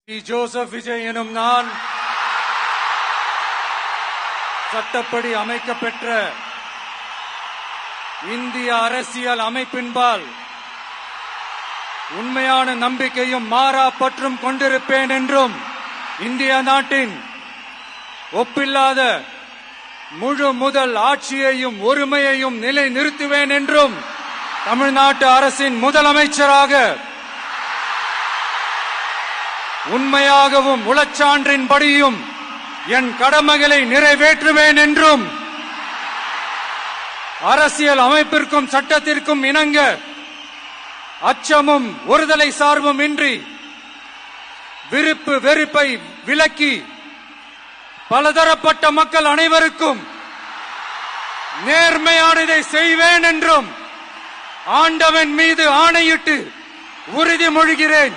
Joseph Vijay எனும் நான் சட்டப்படி அமைக்கப்பெற்ற இந்திய அரசியல் அமைப்பின்பால் உண்மையான நம்பிக்கையும் மாறா பற்றும் கொண்டிருப்பேன் என்றும் இந்திய நாட்டின் ஒப்பில்லாத முழு முதல் ஆட்சியையும் ஒருமையையும் நிலை நிறுத்துவேன் என்றும் தமிழ்நாட்டு அரசின் முதலமைச்சராக உண்மையாகவும் உளச்சான்றின்படியும் என் கடமைகளை நிறைவேற்றுவேன் என்றும் அரசியல் அமைப்பிற்கும் சட்டத்திற்கும் இணங்க அச்சமும் ஒருதலை சார்பும் இன்றி விருப்பு வெறுப்பை விலக்கி பலதரப்பட்ட மக்கள் அனைவருக்கும் நேர்மையானதை செய்வேன் என்றும் ஆண்டவன் மீது ஆணையிட்டு உறுதிமொழிகிறேன்.